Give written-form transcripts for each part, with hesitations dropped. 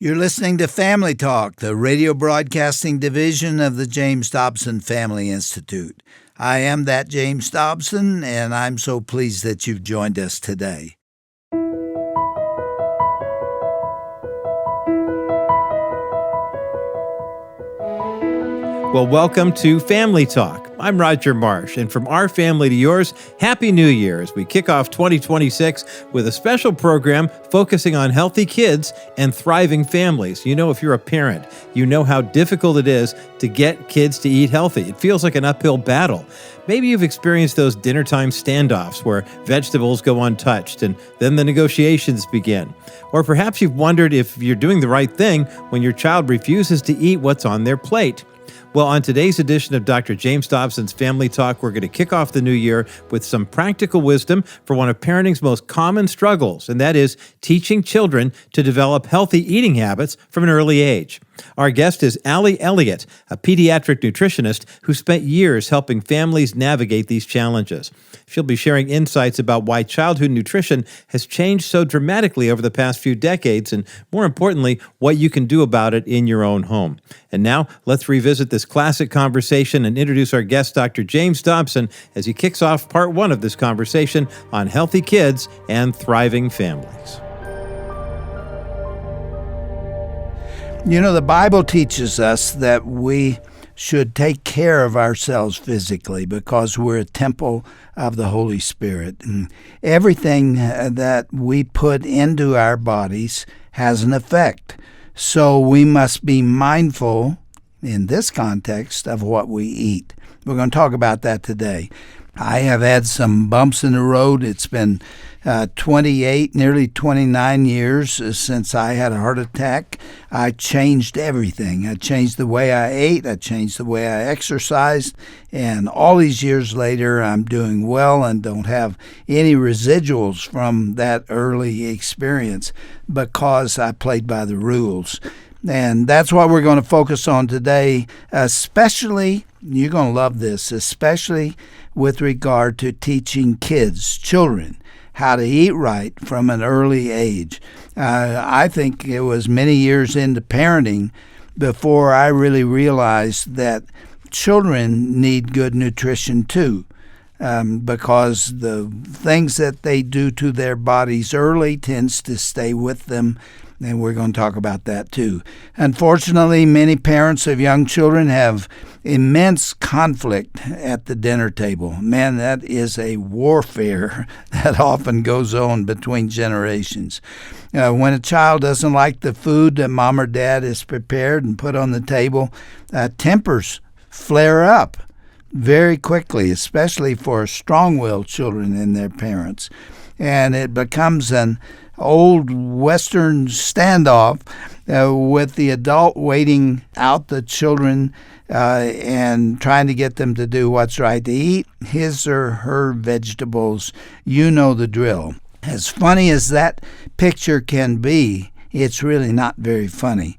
You're listening to Family Talk, the radio broadcasting division of the James Dobson Family Institute. I am that James Dobson, and I'm so pleased that you've joined us today. Well, welcome to Family Talk. I'm Roger Marsh, and from our family to yours, Happy New Year as we kick off 2026 with a special program focusing on healthy kids and thriving families. You know, if you're a parent, you know how difficult it is to get kids to eat healthy. It feels like an uphill battle. Maybe you've experienced those dinnertime standoffs where vegetables go untouched and then the negotiations begin. Or perhaps you've wondered if you're doing the right thing when your child refuses to eat what's on their plate. Well, on today's edition of Dr. James Dobson's Family Talk, we're going to kick off the new year with some practical wisdom for one of parenting's most common struggles, and that is teaching children to develop healthy eating habits from an early age. Our guest is Elliott, a pediatric nutritionist who spent years helping families navigate these challenges. She'll be sharing insights about why childhood nutrition has changed so dramatically over the past few decades, and more importantly, what you can do about it in your own home. And now, let's revisit this classic conversation and introduce our guest, Dr. James Dobson, as he kicks off part one of this conversation on healthy kids and thriving families. You know, the Bible teaches us that we should take care of ourselves physically because we're a temple of the Holy Spirit. And everything that we put into our bodies has an effect. So we must be mindful in this context of what we eat. We're going to talk about that today. I have had some bumps in the road. It's been 28, nearly 29 years since I had a heart attack. I changed everything. I changed the way I ate. I changed the way I exercised. And all these years later, I'm doing well and don't have any residuals from that early experience because I played by the rules. And that's what we're going to focus on today, especially, you're going to love this, especially with regard to teaching kids, children, how to eat right from an early age. I think it was many years into parenting before I really realized that children need good nutrition too, because the things that they do to their bodies early tends to stay with them. And we're going to talk about that too. Unfortunately, many parents of young children have immense conflict at the dinner table. Man, that is a warfare that often goes on between generations. When a child doesn't like the food that mom or dad has prepared and put on the table, tempers flare up very quickly, especially for strong-willed children and their parents. And it becomes an old Western standoff with the adult waiting out the children and trying to get them to do what's right, to eat his or her vegetables. You know the drill. As funny as that picture can be, it's really not very funny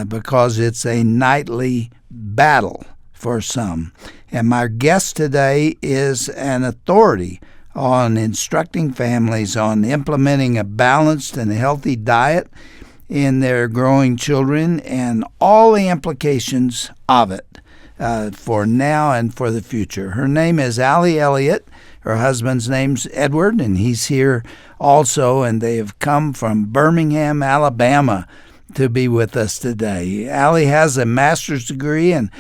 because it's a nightly battle for some. And my guest today is an authority on instructing families on implementing a balanced and healthy diet in their growing children and all the implications of it for now and for the future. Her name is Elliott. Her husband's name's Edward, and he's here also, and they have come from Birmingham, Alabama, to be with us today. Allie has a master's degree in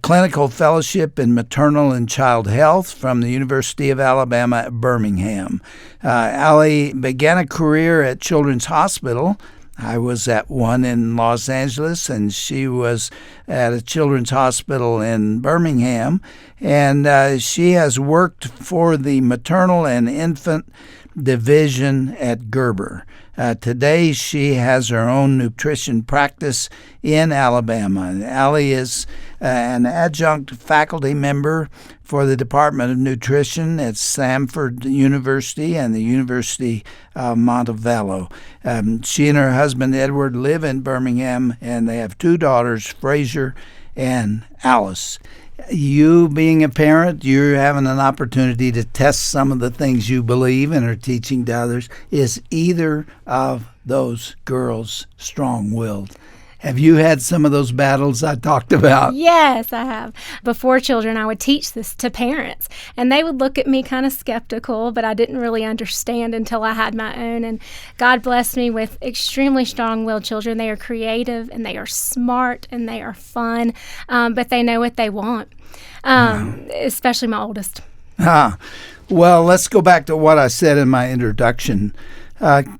clinical fellowship in maternal and child health from the University of Alabama at Birmingham. Allie began a career at Children's Hospital. I was at one in Los Angeles, and she was at a children's hospital in Birmingham. And she has worked for the maternal and infant division at Gerber. Today, she has her own nutrition practice in Alabama. Allie is an adjunct faculty member for the Department of Nutrition at Samford University and the University of Montevallo. She and her husband, Edward, live in Birmingham, and they have two daughters, Fraser and Alice. You being a parent, you're having an opportunity to test some of the things you believe and are teaching to others. Is either of those girls strong-willed? Have you had some of those battles I talked about? Yes, I have. Before children, I would teach this to parents, and they would look at me kind of skeptical, but I didn't really understand until I had my own. And God blessed me with extremely strong-willed children. They are creative, and they are smart, and they are fun, but they know what they want, especially my oldest. Well, let's go back to what I said in my introduction.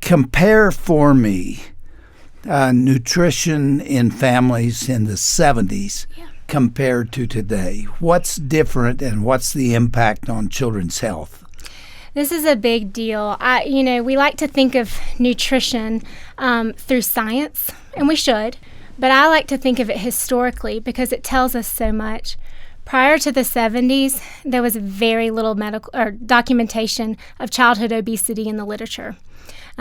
Compare for me nutrition in families in the 70s compared to today. What's different and what's the impact on children's health? This is a big deal. We like to think of nutrition through science, and we should, but I like to think of it historically because it tells us so much. Prior to the 70s, there was very little medical or documentation of childhood obesity in the literature.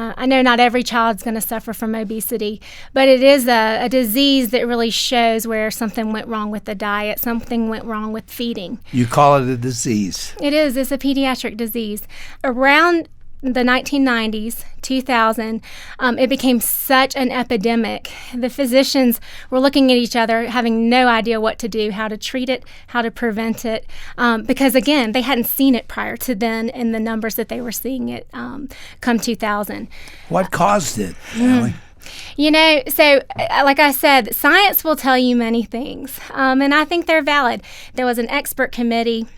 I know not every child's going to suffer from obesity, but it is a disease that really shows where something went wrong with the diet, something went wrong with feeding. You call it a disease. It is. It's a pediatric disease. Around the 1990s, 2000, it became such an epidemic. The physicians were looking at each other, having no idea what to do, how to treat it, how to prevent it, because, again, they hadn't seen it prior to then in the numbers that they were seeing it come 2000. What caused it, Ellie? So like I said, science will tell you many things, and I think they're valid. There was an expert committee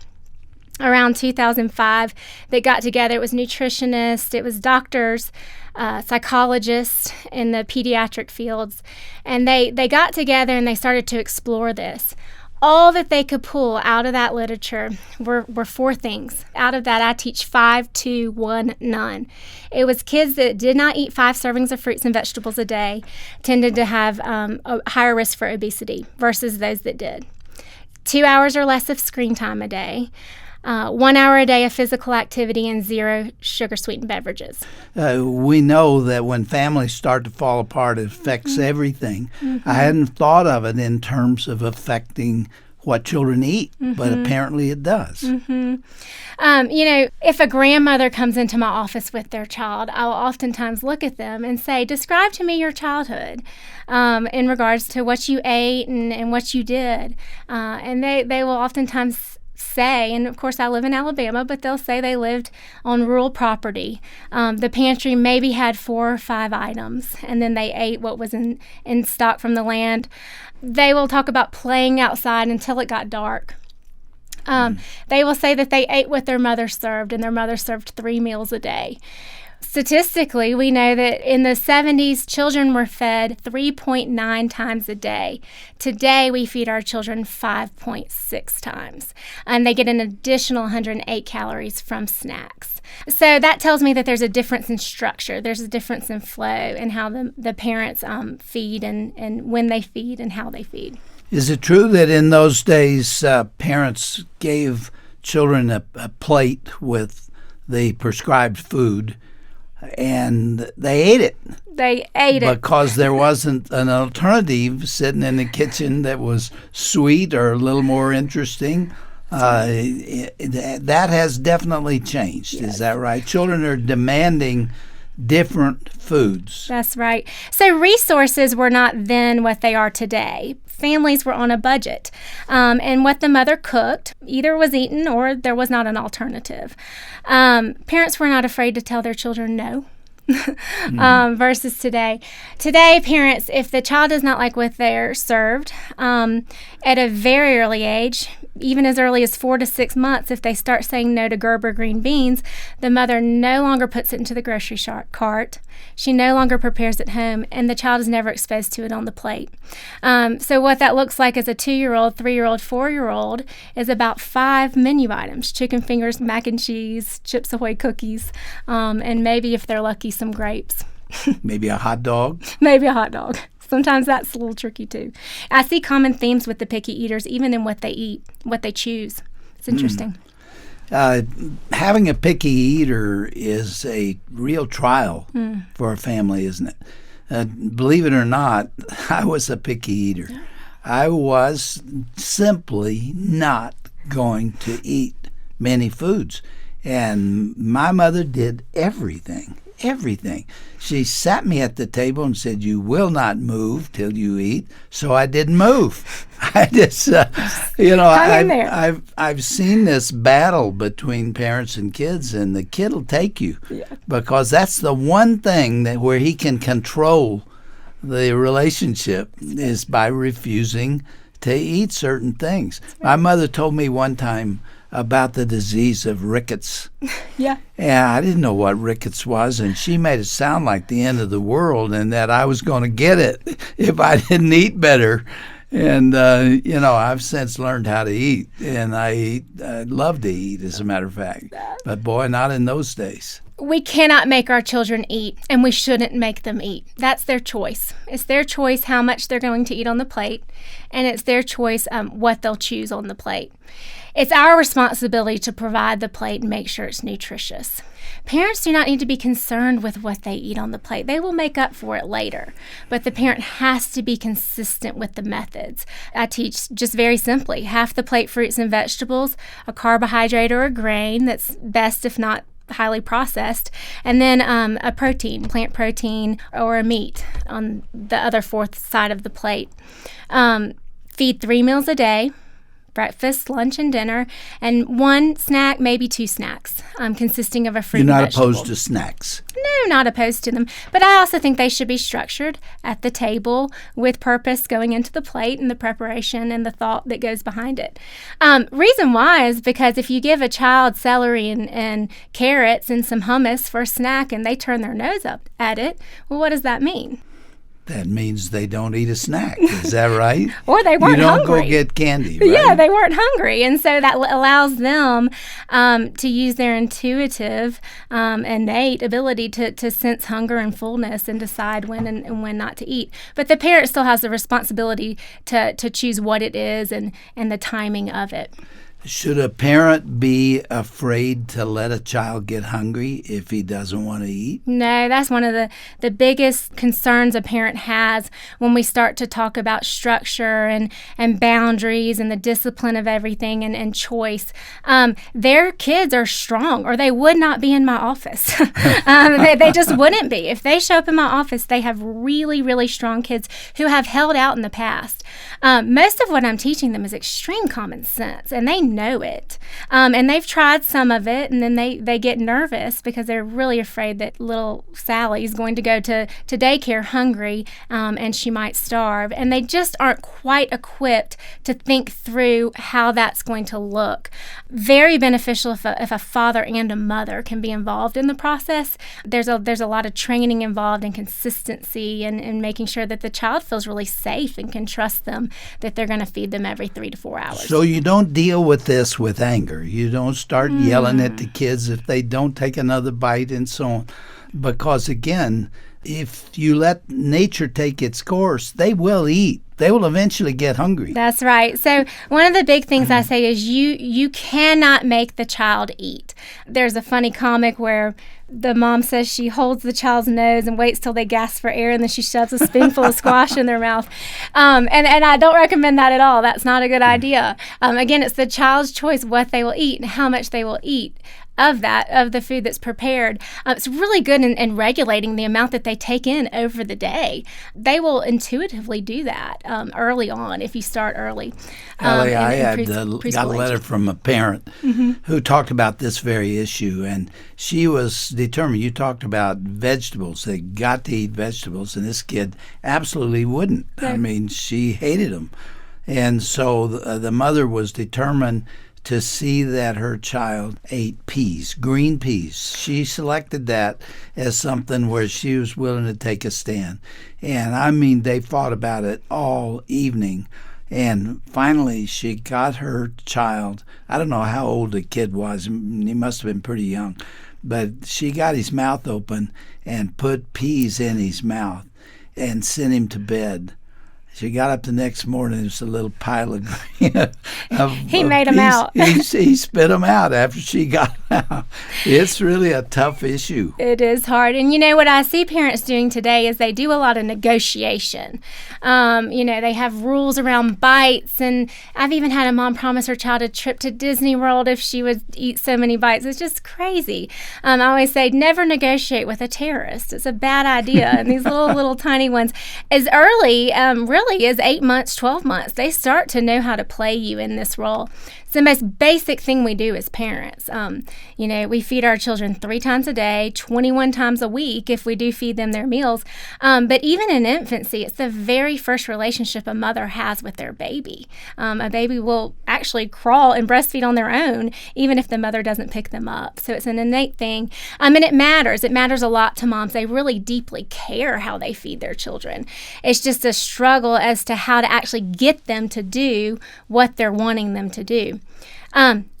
around 2005 that got together. It was nutritionists, it was doctors, psychologists in the pediatric fields, and they got together and they started to explore this. All that they could pull out of that literature were four things. Out of that, I teach 5, 2, 1, none. It was kids that did not eat 5 servings of fruits and vegetables a day tended to have a higher risk for obesity versus those that did. 2 hours or less of screen time a day. 1 hour a day of physical activity, and 0 sugar-sweetened beverages. We know that when families start to fall apart, it affects everything. I hadn't thought of it in terms of affecting what children eat, but apparently it does. If a grandmother comes into my office with their child, I will oftentimes look at them and say, describe to me your childhood in regards to what you ate and what you did. And they will oftentimes say, and of course I live in Alabama, but they'll say they lived on rural property. The pantry maybe had 4 or 5 items, and then they ate what was in stock from the land. They will talk about playing outside until it got dark. They will say that they ate what their mother served, and their mother served 3 meals a day. Statistically, we know that in the 70s, children were fed 3.9 times a day. Today, we feed our children 5.6 times, and they get an additional 108 calories from snacks. So that tells me that there's a difference in structure. There's a difference in flow and how the parents feed and when they feed and how they feed. Is it true that in those days, parents gave children a plate with the prescribed food, and they ate it? They ate it. Because there wasn't an alternative sitting in the kitchen that was sweet or a little more interesting. That has definitely changed. Yes. Is that right? Children are demanding different foods. That's right. So resources were not then what they are today. Families were on a budget, and what the mother cooked either was eaten or there was not an alternative. Parents were not afraid to tell their children no. Versus today. Today, parents, if the child does not like what they're served, at a very early age, even as early as 4 to 6 months, if they start saying no to Gerber green beans, the mother no longer puts it into the grocery cart. She no longer prepares it home, and the child is never exposed to it on the plate. So what that looks like as a 2-year-old, 3-year-old, 4-year-old is about 5 menu items: chicken fingers, mac and cheese, Chips Ahoy cookies, and maybe if they're lucky, some grapes. Maybe a hot dog? Maybe a hot dog. Sometimes that's a little tricky too. I see common themes with the picky eaters, even in what they eat, what they choose. It's interesting. Having a picky eater is a real trial for a family, isn't it? Believe it or not, I was a picky eater. I was simply not going to eat many foods. And my mother did everything. She sat me at the table and said, "You will not move till you eat." So I didn't move. I just, I've seen this battle between parents and kids, and the kid will take you because that's the one thing that where he can control the relationship is by refusing to eat certain things. My mother told me one time about the disease of rickets. Yeah. And I didn't know what rickets was, and she made it sound like the end of the world and that I was going to get it if I didn't eat better. And, I've since learned how to eat, and I love to eat, as a matter of fact. But, boy, not in those days. We cannot make our children eat, and we shouldn't make them eat. That's their choice. It's their choice how much they're going to eat on the plate, and it's their choice what they'll choose on the plate. It's our responsibility to provide the plate and make sure it's nutritious. Parents do not need to be concerned with what they eat on the plate. They will make up for it later. But the parent has to be consistent with the methods. I teach just very simply, half the plate fruits and vegetables, a carbohydrate or a grain that's best if not highly processed, and then a protein, plant protein, or a meat on the other fourth side of the plate. Feed 3 meals a day, breakfast, lunch, and dinner, and one snack, maybe 2 snacks, consisting of a fruit and vegetable. You're not vegetable. opposed to snacks? No, not opposed to them. But I also think they should be structured at the table with purpose going into the plate and the preparation and the thought that goes behind it. Reason why is because if you give a child celery and carrots and some hummus for a snack and they turn their nose up at it, well, what does that mean? That means they don't eat a snack. Is that right? Or they weren't hungry. You don't go get candy, right? Yeah, they weren't hungry. And so that allows them to use their intuitive, innate ability to sense hunger and fullness and decide when and when not to eat. But the parent still has the responsibility to choose what it is and the timing of it. Should a parent be afraid to let a child get hungry if he doesn't want to eat? No, that's one of the biggest concerns a parent has when we start to talk about structure and boundaries and the discipline of everything and choice. Their kids are strong, or they would not be in my office. They just wouldn't be. If they show up in my office, they have really, really strong kids who have held out in the past. Most of what I'm teaching them is extreme common sense, and they know it. And they've tried some of it, and then they get nervous because they're really afraid that little Sally's going to go to daycare hungry, and she might starve. And they just aren't quite equipped to think through how that's going to look. Very beneficial if a father and a mother can be involved in the process. There's a lot of training involved in consistency and making sure that the child feels really safe and can trust them that they're going to feed them every 3 to 4 hours. So you don't deal with this with anger. You don't start yelling at the kids if they don't take another bite and so on. Because again, if you let nature take its course, they will eat. They will eventually get hungry. That's right. So one of the big things I say is you cannot make the child eat. There's a funny comic where the mom says she holds the child's nose and waits till they gasp for air, and then she shoves a spoonful of squash in their mouth. And I don't recommend that at all. That's not a good idea. Again, it's the child's choice what they will eat and how much they will eat of the food that's prepared. It's really good in regulating the amount that they take in over the day. They will intuitively do that early on if you start early. Ellie, I got a letter from a parent who talked about this very issue, and she was determined. You talked about vegetables. They got to eat vegetables, and this kid absolutely wouldn't. Right. I mean, she hated them. And so the mother was determined to see that her child ate peas, green peas. She selected that as something where she was willing to take a stand. And I mean, they fought about it all evening. And finally, she got her child, I don't know how old the kid was, he must have been pretty young, but she got his mouth open and put peas in his mouth and sent him to bed. She got up the next morning. There's a little pile of He made them out. He spit them out after she got out. It's really a tough issue. It is hard. And what I see parents doing today is they do a lot of negotiation. They have rules around bites. And I've even had a mom promise her child a trip to Disney World if she would eat so many bites. It's just crazy. I always say never negotiate with a terrorist. It's a bad idea. And these little tiny ones, as early really as 8 months, 12 months, they start to know how to play you in this role. It's the most basic thing we do as parents. We feed our children 3 times a day, 21 times a week if we do feed them their meals. But even in infancy, it's the very first relationship a mother has with their baby. A baby will actually crawl and breastfeed on their own, even if the mother doesn't pick them up. So it's an innate thing. And it matters. It matters a lot to moms. They really deeply care how they feed their children. It's just a struggle as to how to actually get them to do what they're wanting them to do.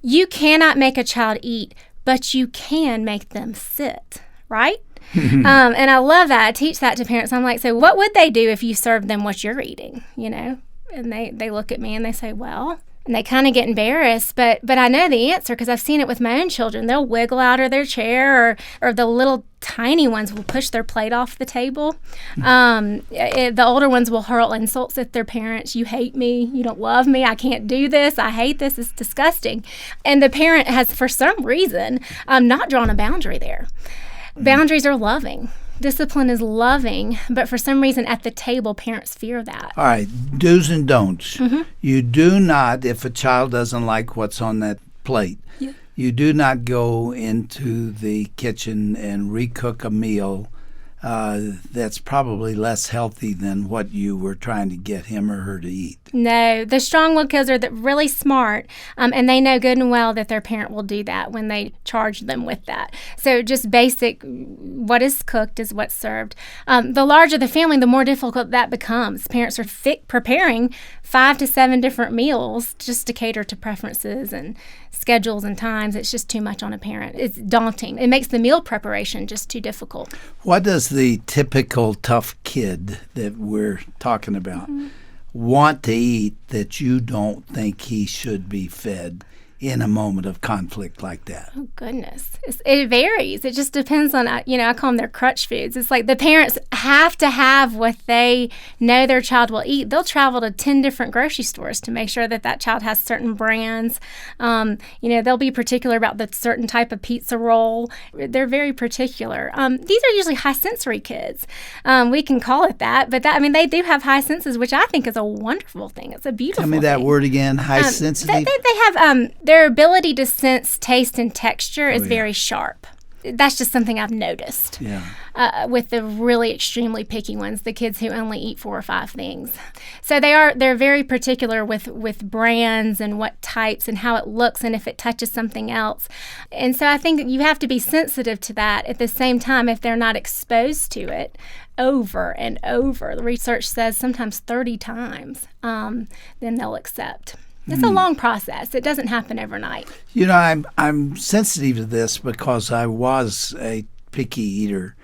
You cannot make a child eat, but you can make them sit, right? And I love that. I teach that to parents. I'm like, so what would they do if you served them what you're eating, And they look at me and they say, well, and they kind of get embarrassed, but I know the answer because I've seen it with my own children. They'll wiggle out of their chair or the little tiny ones will push their plate off the table. The older ones will hurl insults at their parents. You hate me. You don't love me. I can't do this. I hate this. It's disgusting. And the parent has, for some reason, not drawn a boundary there. Boundaries are loving. Discipline is loving, but for some reason at the table, parents fear that. All right, do's and don'ts. You do not, if a child doesn't like what's on that plate, you do not go into the kitchen and recook a meal that's probably less healthy than what you were trying to get him or her to eat. No, the strong-willed kids are really smart, and they know good and well that their parent will do that when they charge them with that. So just basic, what is cooked is what's served. The larger the family, the more difficult that becomes. Parents are preparing 5 to 7 different meals just to cater to preferences and schedules and times. It's just too much on a parent. It's daunting. It makes the meal preparation just too difficult. What does the typical tough kid that we're talking about want to eat that you don't think he should be fed in a moment of conflict like that? Oh, goodness. It varies. It just depends on, I call them their crutch foods. It's like the parents have to have what they know their child will eat. They'll travel to 10 different grocery stores to make sure that child has certain brands. They'll be particular about the certain type of pizza roll. They're very particular. These are usually high sensory kids. We can call it that, but they do have high senses, which I think is a wonderful thing. It's a beautiful thing. Tell me that word again, high sensitive? They have their ability to sense taste and texture is very sharp. That's just something I've noticed with the really extremely picky ones, the kids who only eat 4 or 5 things. So they're very particular with brands and what types and how it looks and if it touches something else. And so I think you have to be sensitive to that. At the same time, if they're not exposed to it over and over, the research says sometimes 30 times, then they'll accept. It's a long process. It doesn't happen overnight. I'm sensitive to this because I was a picky eater,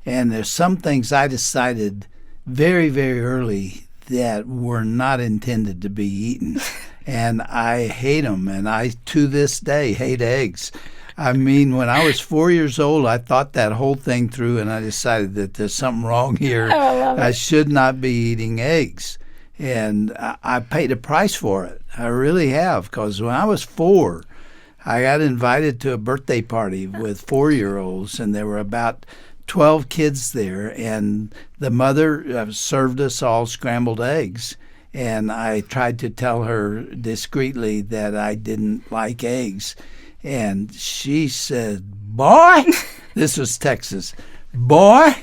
and there's some things I decided very, very early that were not intended to be eaten, and I hate them, and I, to this day, hate eggs. When I was 4 years old, I thought that whole thing through, and I decided that there's something wrong here. Oh, I love it. I should not be eating eggs. And I paid a price for it. I really have, because when I was 4, I got invited to a birthday party with 4-year-olds, and there were about 12 kids there, and the mother served us all scrambled eggs. And I tried to tell her discreetly that I didn't like eggs. And she said, "Boy," this was Texas, "boy,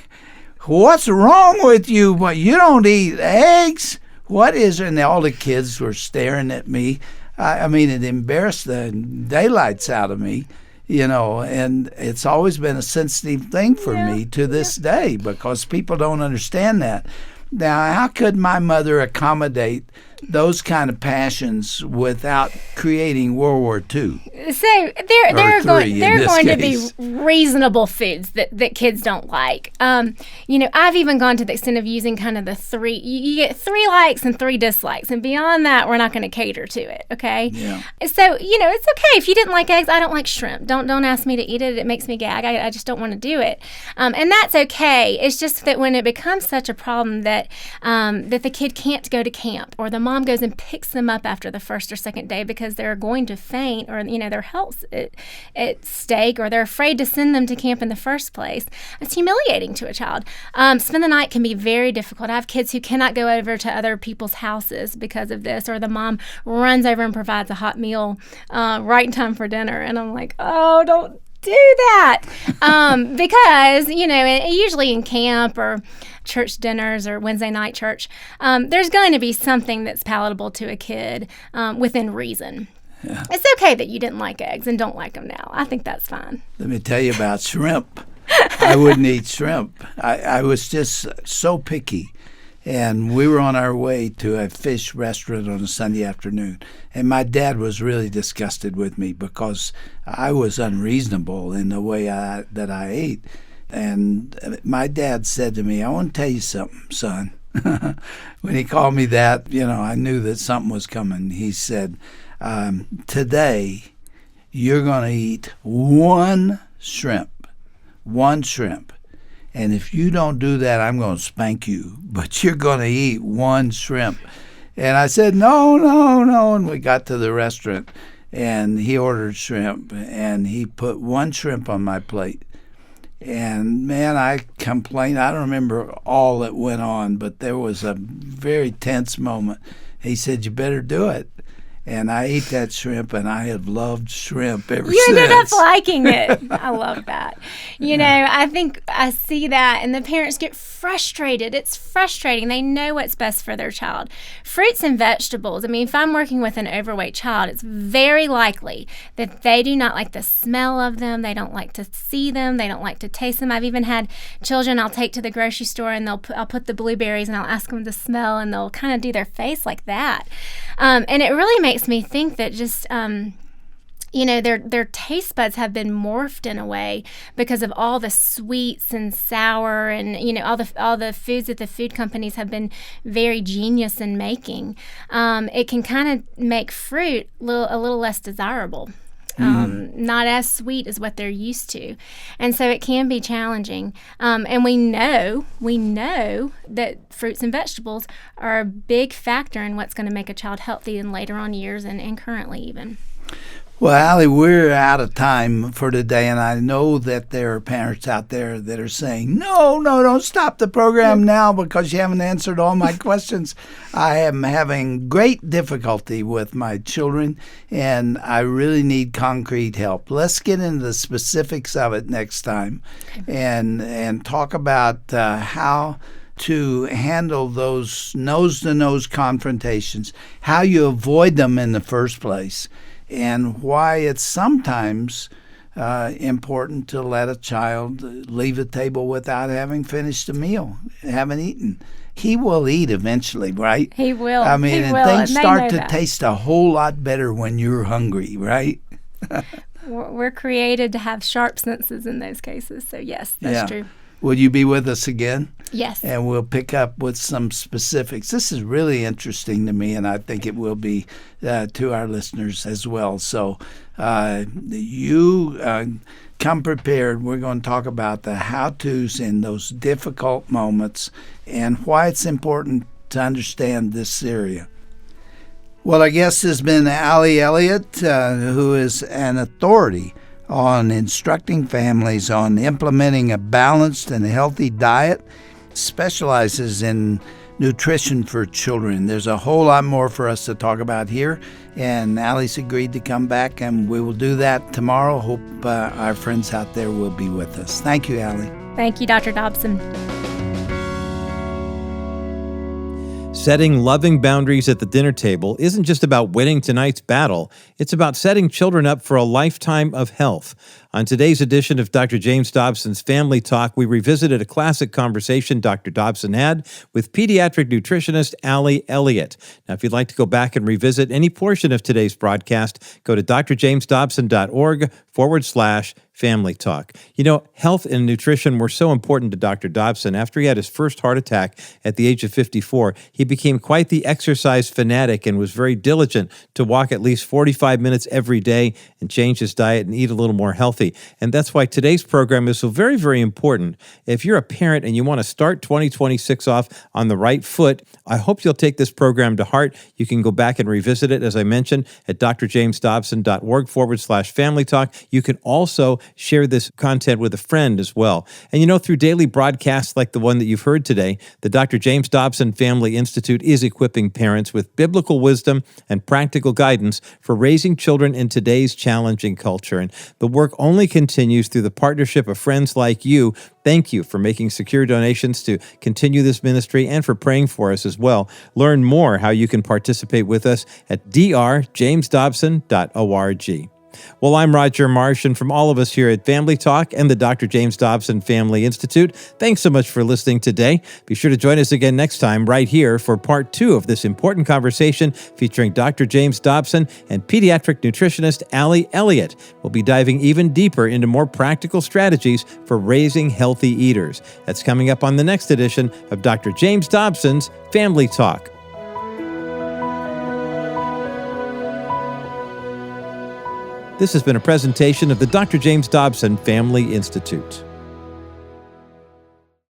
what's wrong with you? But you don't eat eggs? What is it?" And all the kids were staring at me. It embarrassed the daylights out of me, and it's always been a sensitive thing for me to this day because people don't understand that. Now, how could my mother accommodate those kind of passions without creating World War II. So there are going to be case. reasonable foods that kids don't like. I've even gone to the extent of using kind of the three. You get 3 likes and 3 dislikes, and beyond that, we're not going to cater to it. Okay. Yeah. So it's okay if you didn't like eggs. I don't like shrimp. Don't ask me to eat it. It makes me gag. I just don't want to do it. And that's okay. It's just that when it becomes such a problem that the kid can't go to camp, or the mom goes and picks them up after the first or second day because they're going to faint, or their health's at stake, or they're afraid to send them to camp in the first place, it's humiliating to a child. Spend the night can be very difficult. I have kids who cannot go over to other people's houses because of this, or the mom runs over and provides a hot meal right in time for dinner, and I'm like, oh, don't do that. Because usually in camp or church dinners or Wednesday night church, there's going to be something that's palatable to a kid within reason. Yeah. It's okay that you didn't like eggs and don't like them now. I think that's fine. Let me tell you about shrimp. I wouldn't eat shrimp. I was just so picky. And we were on our way to a fish restaurant on a Sunday afternoon. And my dad was really disgusted with me because I was unreasonable in the way that I ate. And my dad said to me, I want to tell you something, son. When he called me that, I knew that something was coming. He said, today you're going to eat one shrimp. And if you don't do that, I'm going to spank you. But you're going to eat one shrimp. And I said, no. And we got to the restaurant, and he ordered shrimp, and he put one shrimp on my plate. And, man, I complained. I don't remember all that went on, but there was a very tense moment. He said, you better do it. And I ate that shrimp, and I have loved shrimp ever since. You ended up liking it. I love that. I think I see that, and the parents get frustrated. It's frustrating. They know what's best for their child. Fruits and vegetables. If I'm working with an overweight child, it's very likely that they do not like the smell of them. They don't like to see them. They don't like to taste them. I've even had children I'll take to the grocery store, and I'll put the blueberries, and I'll ask them to smell, and they'll kind of do their face like that. And it really makes me think that just their taste buds have been morphed in a way because of all the sweets and sour and all the foods that the food companies have been very genius in making. It can kind of make fruit a little less desirable. Not as sweet as what they're used to. And so it can be challenging. And we know that fruits and vegetables are a big factor in what's going to make a child healthy in later on years and currently even. Well, Allie, we're out of time for today, and I know that there are parents out there that are saying, no, don't stop the program now because you haven't answered all my questions. I am having great difficulty with my children, and I really need concrete help. Let's get into the specifics of it next time and talk about how to handle those nose-to-nose confrontations, how you avoid them in the first place, and why it's sometimes important to let a child leave the table without having finished a meal, haven't eaten. He will eat eventually, right? He will. Things start to taste a whole lot better when you're hungry, right? We're created to have sharp senses in those cases, so yes, that's true. Will you be with us again? Yes. And we'll pick up with some specifics. This is really interesting to me, and I think it will be to our listeners as well. So you come prepared. We're going to talk about the how-tos in those difficult moments and why it's important to understand this area. Well, our guest has been Elliott, who is an authority on instructing families on implementing a balanced and healthy diet, specializes in nutrition for children. There's a whole lot more for us to talk about here, and Allie's agreed to come back, and we will do that tomorrow. Hope our friends out there will be with us. Thank you, Allie. Thank you, Dr. Dobson. Setting loving boundaries at the dinner table isn't just about winning tonight's battle. It's about setting children up for a lifetime of health. On today's edition of Dr. James Dobson's Family Talk, we revisited a classic conversation Dr. Dobson had with pediatric nutritionist Elliott. Now, if you'd like to go back and revisit any portion of today's broadcast, go to drjamesdobson.org/Family Talk. You know, health and nutrition were so important to Dr. Dobson. After he had his first heart attack at the age of 54, he became quite the exercise fanatic and was very diligent to walk at least 45 minutes every day and change his diet and eat a little more healthy. And that's why today's program is so very, very important. If you're a parent and you want to start 2026 off on the right foot, I hope you'll take this program to heart. You can go back and revisit it, as I mentioned, at drjamesdobson.org/Family Talk. You can also share this content with a friend as well. And you know, through daily broadcasts like the one that you've heard today, the Dr. James Dobson Family Institute is equipping parents with biblical wisdom and practical guidance for raising children in today's challenging culture. And the work only continues through the partnership of friends like you. Thank you for making secure donations to continue this ministry and for praying for us as well. Learn more how you can participate with us at drjamesdobson.org. Well, I'm Roger Marsh, and from all of us here at Family Talk and the Dr. James Dobson Family Institute, thanks so much for listening today. Be sure to join us again next time right here for part 2 of this important conversation featuring Dr. James Dobson and pediatric nutritionist Elliott. We'll be diving even deeper into more practical strategies for raising healthy eaters. That's coming up on the next edition of Dr. James Dobson's Family Talk. This has been a presentation of the Dr. James Dobson Family Institute.